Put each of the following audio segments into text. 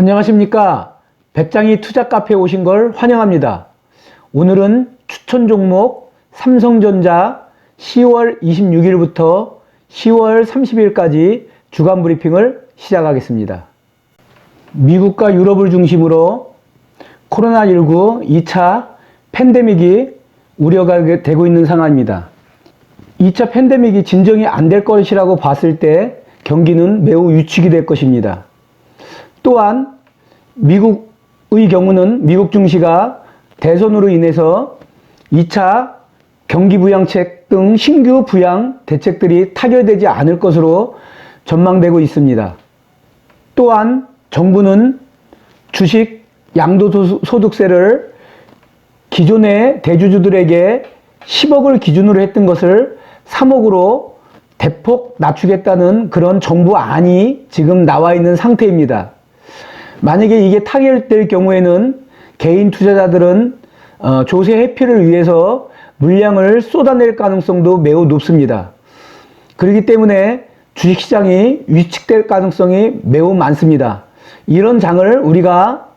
안녕하십니까. 배짱이 투자 카페에 오신 걸 환영합니다. 오늘은 추천 종목 삼성전자 10월 26일부터 10월 30일까지 주간 브리핑을 시작하겠습니다. 미국과 유럽을 중심으로 코로나19 2차 팬데믹이 우려가 되고 있는 상황입니다. 2차 팬데믹이 진정이 안 될 것이라고 봤을 때 경기는 매우 위축이 될 것입니다. 또한 미국의 경우는 미국 증시가 대선으로 인해서 2차 경기 부양책 등 신규 부양 대책들이 타결되지 않을 것으로 전망되고 있습니다. 또한 정부는 주식 양도소득세를 기존의 대주주들에게 10억을 기준으로 했던 것을 3억으로 대폭 낮추겠다는 그런 정부안이 지금 나와 있는 상태입니다. 만약에 이게 타결될 경우에는 개인 투자자들은 조세 회피를 위해서 물량을 쏟아낼 가능성도 매우 높습니다. 그렇기 때문에 주식시장이 위축될 가능성이 매우 많습니다. 이런 장을 우리가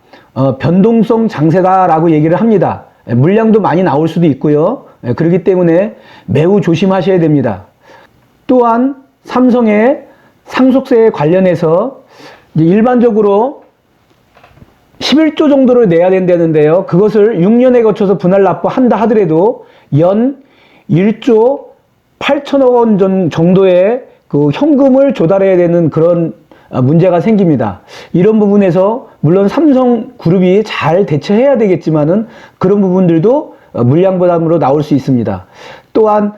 변동성 장세다라고 얘기를 합니다. 물량도 많이 나올 수도 있고요. 그렇기 때문에 매우 조심하셔야 됩니다. 또한 삼성의 상속세에 관련해서 일반적으로 11조 정도를 내야 된다는데요. 그것을 6년에 거쳐서 분할 납부한다 하더라도 연 1조 8천억 원 정도의 그 현금을 조달해야 되는 그런 문제가 생깁니다. 이런 부분에서 물론 삼성그룹이 잘 대처해야 되겠지만은 그런 부분들도 물량 부담으로 나올 수 있습니다. 또한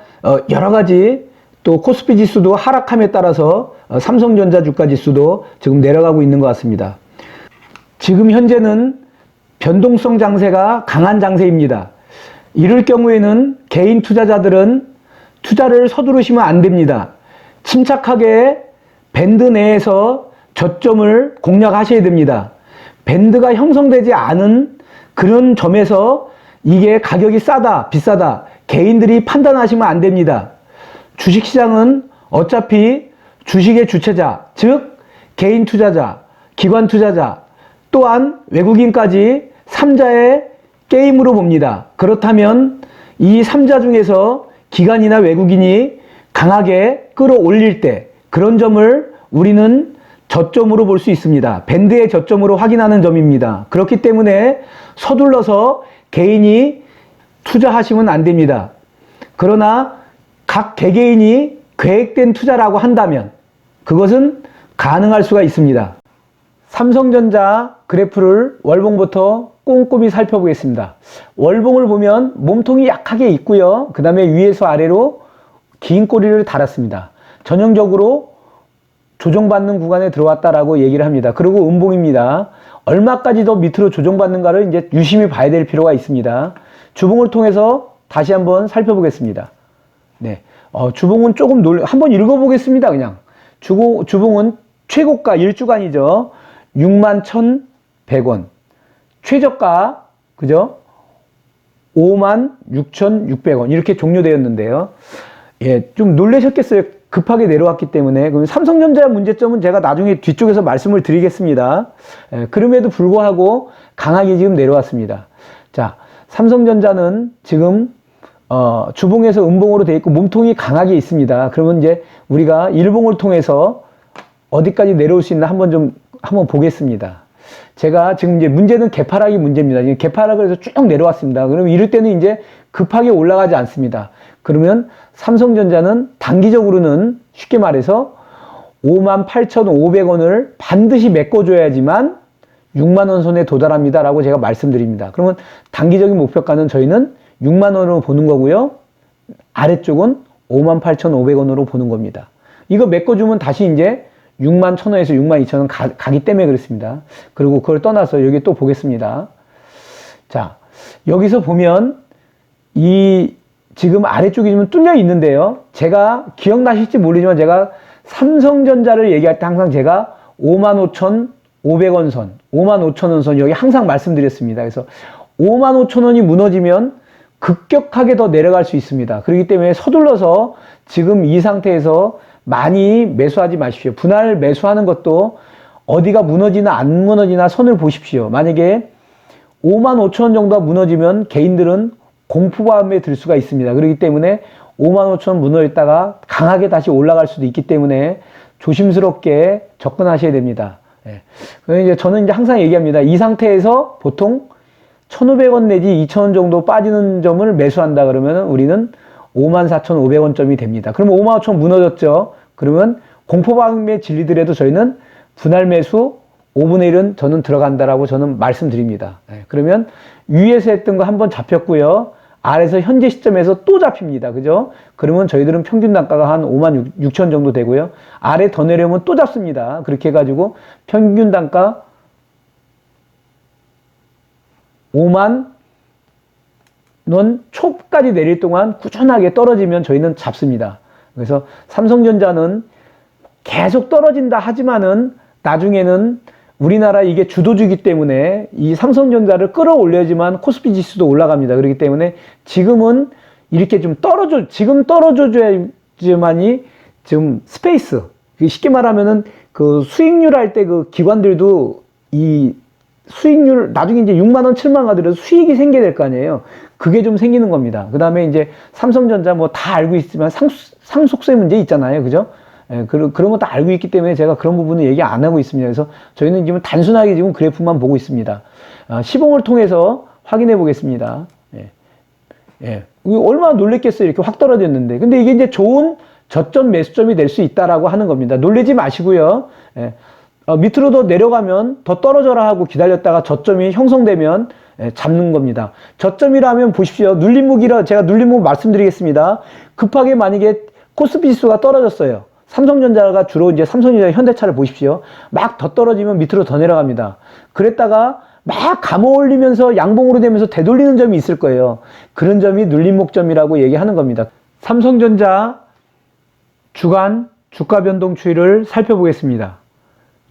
여러 가지 또 코스피 지수도 하락함에 따라서 삼성전자 주가 지수도 지금 내려가고 있는 것 같습니다. 지금 현재는 변동성 장세가 강한 장세입니다. 이럴 경우에는 개인 투자자들은 투자를 서두르시면 안 됩니다. 침착하게 밴드 내에서 저점을 공략하셔야 됩니다. 밴드가 형성되지 않은 그런 점에서 이게 가격이 싸다, 비싸다 개인들이 판단하시면 안 됩니다. 주식시장은 어차피 주식의 주체자, 즉 개인 투자자, 기관 투자자, 또한 외국인까지 3자의 게임으로 봅니다. 그렇다면 이 3자 중에서 기관이나 외국인이 강하게 끌어올릴 때 그런 점을 우리는 저점으로 볼 수 있습니다. 밴드의 저점으로 확인하는 점입니다. 그렇기 때문에 서둘러서 개인이 투자하시면 안 됩니다. 그러나 각 개개인이 계획된 투자라고 한다면 그것은 가능할 수가 있습니다. 삼성전자 그래프를 월봉부터 꼼꼼히 살펴보겠습니다. 월봉을 보면 몸통이 약하게 있고요. 그 다음에 위에서 아래로 긴 꼬리를 달았습니다. 전형적으로 조정받는 구간에 들어왔다라고 얘기를 합니다. 그리고 음봉입니다. 얼마까지 더 밑으로 조정받는가를 이제 유심히 봐야 될 필요가 있습니다. 주봉을 통해서 다시 한번 살펴보겠습니다. 네, 주봉은 조금 한번 읽어보겠습니다. 그냥 주봉은 최고가 1주간이죠. 61,100원. 최저가, 그죠? 56,600원. 이렇게 종료되었는데요. 예, 좀 놀라셨겠어요. 급하게 내려왔기 때문에. 그럼 삼성전자의 문제점은 제가 나중에 뒤쪽에서 말씀을 드리겠습니다. 예, 그럼에도 불구하고 강하게 지금 내려왔습니다. 자, 삼성전자는 지금 주봉에서 음봉으로 되어 있고 몸통이 강하게 있습니다. 그러면 이제 우리가 일봉을 통해서 어디까지 내려올 수 있나 한번 보겠습니다. 제가 지금 이제 문제는 개파락이 문제입니다. 개파락을 해서 쭉 내려왔습니다. 그러면 이럴 때는 이제 급하게 올라가지 않습니다. 그러면 삼성전자는 단기적으로는 쉽게 말해서 58,500원을 반드시 메꿔줘야지만 6만원 선에 도달합니다. 라고 제가 말씀드립니다. 그러면 단기적인 목표가는 저희는 6만원으로 보는 거고요. 아래쪽은 58,500원으로 보는 겁니다. 이거 메꿔주면 다시 이제 61,000원에서 62,000원 가기 때문에 그렇습니다. 그리고 그걸 떠나서 여기 또 보겠습니다. 자, 여기서 보면 지금 아래쪽이 좀 뚫려 있는데요. 제가 기억나실지 모르지만 제가 삼성전자를 얘기할 때 항상 제가 55,500원 선, 55,000원 선 여기 항상 말씀드렸습니다. 그래서 55,000원이 무너지면 급격하게 더 내려갈 수 있습니다. 그렇기 때문에 서둘러서 지금 이 상태에서 많이 매수하지 마십시오. 분할 매수하는 것도 어디가 무너지나 안 무너지나 선을 보십시오. 만약에 55,000원 정도가 무너지면 개인들은 공포감에 들 수가 있습니다. 그렇기 때문에 55,000원 무너졌다가 강하게 다시 올라갈 수도 있기 때문에 조심스럽게 접근하셔야 됩니다. 예. 이제 저는 이제 항상 얘기합니다. 이 상태에서 보통 1,500원 내지 2,000원 정도 빠지는 점을 매수한다 그러면 우리는 54,500원점이 됩니다. 그러면 55,000원 무너졌죠. 그러면 공포감에 질리더라도 저희는 분할 매수 5분의 1은 저는 들어간다라고 저는 말씀드립니다. 예. 그러면 위에서 했던 거 한번 잡혔고요. 아래에서 현재 시점에서 또 잡힙니다. 그죠? 그러면 저희들은 평균 단가가 한 56,000 정도 되고요. 아래 더 내려오면 또 잡습니다. 그렇게 해가지고 평균 단가 5만 원 초까지 내릴 동안 꾸준하게 떨어지면 저희는 잡습니다. 그래서 삼성전자는 계속 떨어진다 하지만은 나중에는 우리나라 이게 주도주기 때문에 이 삼성전자를 끌어올려야지만 코스피 지수도 올라갑니다. 그렇기 때문에 지금은 이렇게 좀 지금 떨어져줘야지만이 지금 스페이스, 쉽게 말하면은 그 수익률 할 때 그 기관들도 이 수익률 나중에 이제 6만원, 7만원 가더라도 수익이 생겨야 될 거 아니에요. 그게 좀 생기는 겁니다. 그 다음에 이제 삼성전자 뭐 다 알고 있지만 상속세 문제 있잖아요. 그죠? 예, 그런 거 다 알고 있기 때문에 제가 그런 부분은 얘기 안 하고 있습니다. 그래서 저희는 지금 단순하게 지금 그래프만 보고 있습니다. 시봉을 통해서 확인해 보겠습니다. 예. 예. 얼마나 놀랬겠어요. 이렇게 확 떨어졌는데. 근데 이게 이제 좋은 저점 매수점이 될 수 있다라고 하는 겁니다. 놀라지 마시고요. 예. 밑으로 더 내려가면 더 떨어져라 하고 기다렸다가 저점이 형성되면 잡는 겁니다. 저점이라면 보십시오. 눌림목이라 제가 눌림목 말씀드리겠습니다. 급하게 만약에 코스피 지수가 떨어졌어요. 삼성전자가 주로 이제 삼성전자 현대차를 보십시오. 막 더 떨어지면 밑으로 더 내려갑니다. 그랬다가 막 감어 올리면서 양봉으로 되면서 되돌리는 점이 있을 거예요. 그런 점이 눌림목점이라고 얘기하는 겁니다. 삼성전자 주간 주가 변동 추이를 살펴보겠습니다.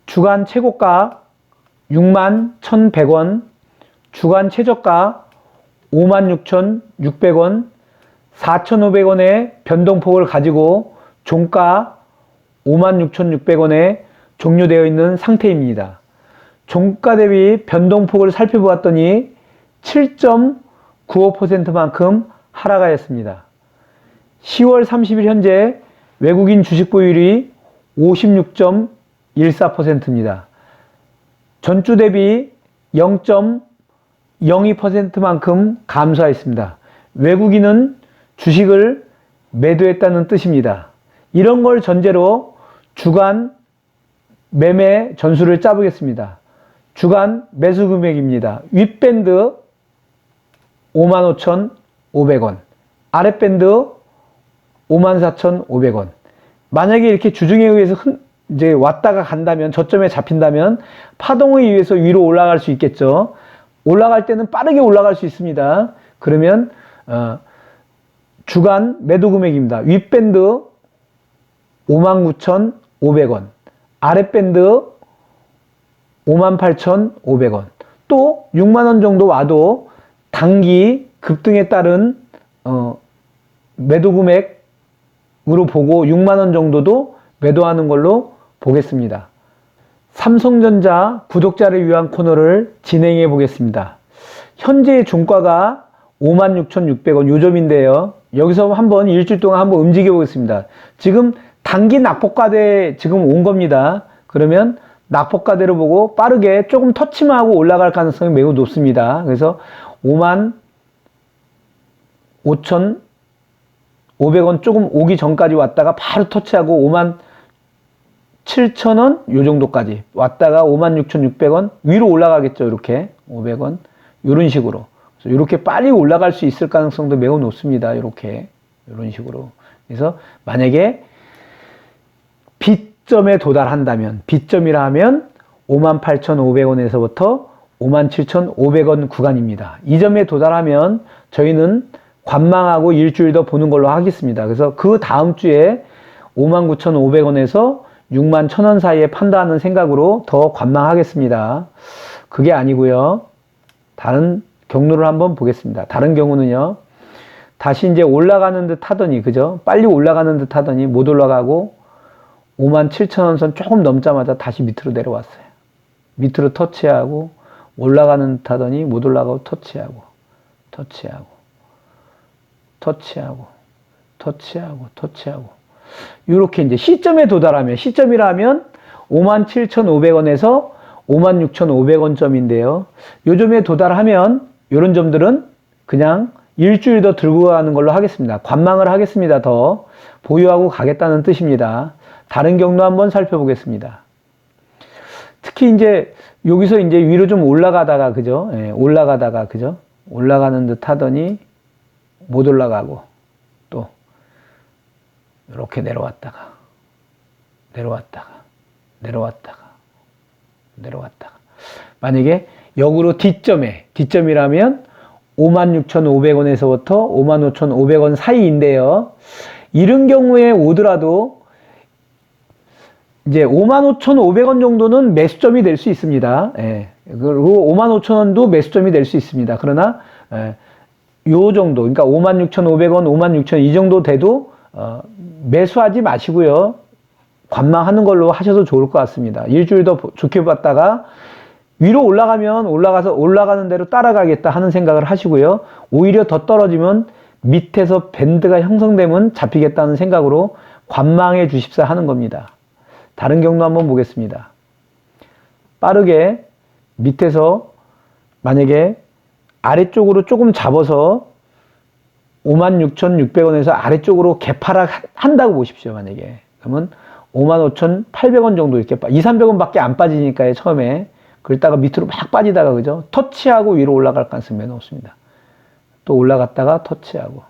주간 최고가 61,100원, 주간 최저가 56,600원, 4,500원의 변동폭을 가지고 종가 56,600원에 종료되어 있는 상태입니다. 종가 대비 변동폭을 살펴보았더니 7.95%만큼 하락하였습니다. 10월 30일 현재 외국인 주식 보유율이 56.14%입니다. 전주 대비 0.02%만큼 감소하였습니다. 외국인은 주식을 매도했다는 뜻입니다. 이런 걸 전제로 주간 매매 전술을 짜보겠습니다. 주간 매수 금액입니다. 윗밴드 55,500원, 아랫밴드 54,500원. 만약에 이렇게 주중에 의해서 이제 왔다가 간다면, 저점에 잡힌다면 파동에 의해서 위로 올라갈 수 있겠죠. 올라갈 때는 빠르게 올라갈 수 있습니다. 그러면 주간 매도 금액입니다. 윗밴드 59,500원, 아랫밴드 58,500원. 또 6만원 정도 와도 단기 급등에 따른 매도 금액으로 보고 6만원 정도도 매도하는 걸로 보겠습니다. 삼성전자 구독자를 위한 코너를 진행해 보겠습니다. 현재의 종가가 56,600원 요점인데요. 여기서 한번 일주일 동안 한번 움직여 보겠습니다. 지금 단기 낙폭가대 지금 온 겁니다. 그러면 낙폭가대로 보고 빠르게 조금 터치만 하고 올라갈 가능성이 매우 높습니다. 그래서 55,500원 조금 오기 전까지 왔다가 바로 터치하고 57,000원 요 정도까지 왔다가 56,600원 위로 올라가겠죠. 이렇게 500원 이런 식으로. 그래서 이렇게 빨리 올라갈 수 있을 가능성도 매우 높습니다. 이렇게 이런 식으로. 그래서 만약에 B점에 도달한다면, B점이라 하면 58,500원에서부터 57,500원 구간입니다. 이 점에 도달하면 저희는 관망하고 일주일 더 보는 걸로 하겠습니다. 그래서 그 다음 주에 59,500원에서 61,000원 사이에 판단하는 생각으로 더 관망하겠습니다. 그게 아니고요. 다른 경로를 한번 보겠습니다. 다른 경우는요. 다시 이제 올라가는 듯 하더니, 그죠? 빨리 올라가는 듯 하더니 못 올라가고 57,000원 선 조금 넘자마자 다시 밑으로 내려왔어요. 밑으로 터치하고 올라가는 듯 하더니 못 올라가고 터치하고 이렇게 이제 시점에 도달하면, 시점이라면 57,500원에서 56,500원 점인데요. 요점에 도달하면 이런 점들은 그냥 일주일 더 들고 가는 걸로 하겠습니다. 관망을 하겠습니다. 더 보유하고 가겠다는 뜻입니다. 다른 경로 한번 살펴보겠습니다. 특히 이제 여기서 이제 위로 좀 올라가다가 그죠? 예, 올라가다가 그죠? 올라가는 듯 하더니 못 올라가고 또 이렇게 내려왔다가 만약에 역으로 뒷점이라면 56,500원에서부터 55,500원 사이인데요. 이런 경우에 오더라도 이제 55,500원 정도는 매수점이 될 수 있습니다. 예. 그리고 55,000원도 매수점이 될 수 있습니다. 그러나 요 정도, 그러니까 56,500원, 56,000원 이 정도 돼도 매수하지 마시고요. 관망하는 걸로 하셔도 좋을 것 같습니다. 일주일 더 좋게 봤다가 위로 올라가면 올라가는 대로 따라가겠다 하는 생각을 하시고요. 오히려 더 떨어지면 밑에서 밴드가 형성되면 잡히겠다는 생각으로 관망해 주십사 하는 겁니다. 다른 경로 한번 보겠습니다. 빠르게 밑에서 만약에 아래쪽으로 조금 잡아서 56,600원에서 아래쪽으로 개파락 한다고 보십시오. 만약에 그러면 55,800원 정도 이렇게 200~300원 밖에 안 빠지니까요. 처음에 그러다가 밑으로 막 빠지다가 그죠? 터치하고 위로 올라갈 가능성이 매우 높습니다. 또 올라갔다가 터치하고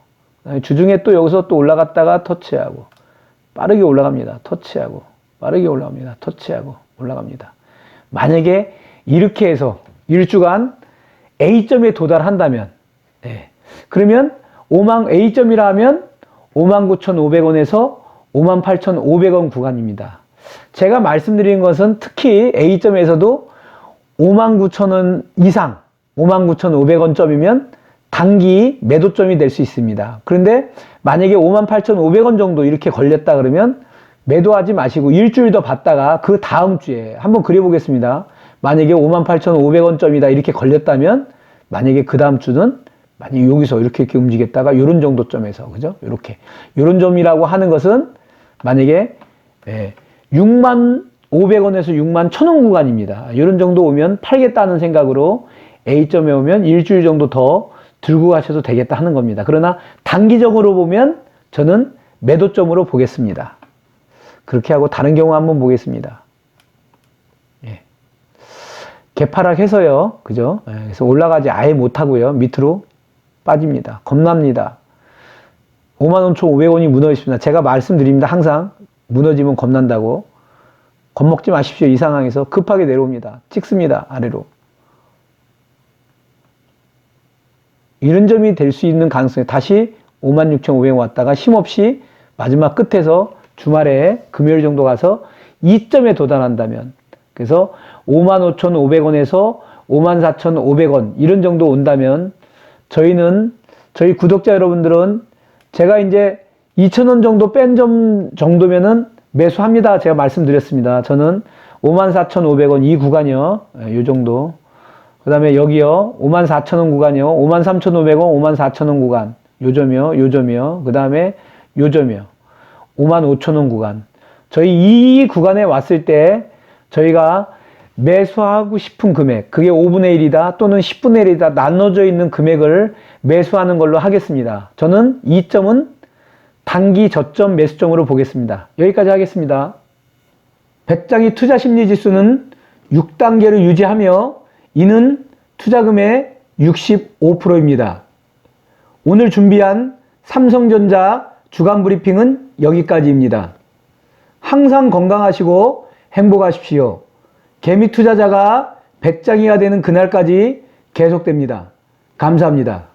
주중에 또 여기서 또 올라갔다가 터치하고 빠르게 올라갑니다. 터치하고 빠르게 올라갑니다. 터치하고 올라갑니다. 만약에 이렇게 해서 일주간 A점에 도달한다면 그러면 A점이라 하면 59,500원에서 58,500원 구간입니다. 제가 말씀드린 것은 특히 A점에서도 59,000원 이상 59,500원 점이면 단기 매도점이 될 수 있습니다. 그런데 만약에 58,500원 정도 이렇게 걸렸다 그러면 매도하지 마시고 일주일 더 봤다가 그 다음 주에 한번 그려보겠습니다. 만약에 58,500원 점이다 이렇게 걸렸다면 만약에 그 다음 주는 만약에 여기서 이렇게 움직였다가 이런 정도 점에서 그죠? 이렇게 이런 점이라고 하는 것은 만약에 65,500원에서 61,000원 구간입니다. 이런 정도 오면 팔겠다는 생각으로 A점에 오면 일주일 정도 더 들고 가셔도 되겠다 하는 겁니다. 그러나 단기적으로 보면 저는 매도점으로 보겠습니다. 그렇게 하고 다른 경우 한번 보겠습니다. 개파락해서요. 그죠? 그래서 올라가지 아예 못하고요. 밑으로 빠집니다. 겁납니다. 55,500원이 무너졌습니다. 제가 말씀드립니다. 항상 무너지면 겁난다고. 겁먹지 마십시오. 이 상황에서 급하게 내려옵니다. 찍습니다. 아래로. 이런 점이 될 수 있는 가능성이 다시 56,500원 왔다가 힘없이 마지막 끝에서 주말에 금요일 정도 가서 2점에 도달한다면 그래서 55,500원에서 54,500원 이런 정도 온다면 저희 구독자 여러분들은 제가 이제 2,000원 정도 뺀 점 정도면은 매수합니다. 제가 말씀드렸습니다. 저는 54,500원 이 구간이요. 요 정도. 그 다음에 여기요. 54,000원 구간이요. 53,500원, 54,000원 구간. 요점이요. 그 다음에 요점이요. 55,000원 구간. 저희 이 구간에 왔을 때 저희가 매수하고 싶은 금액, 그게 5분의 1이다 또는 10분의 1이다 나눠져 있는 금액을 매수하는 걸로 하겠습니다. 저는 이 점은 단기 저점 매수점으로 보겠습니다. 여기까지 하겠습니다. 배짱이 투자심리지수는 6단계를 유지하며 이는 투자금의 65%입니다. 오늘 준비한 삼성전자 주간 브리핑은 여기까지입니다. 항상 건강하시고 행복하십시오. 개미 투자자가 배짱이가 되는 그날까지 계속됩니다. 감사합니다.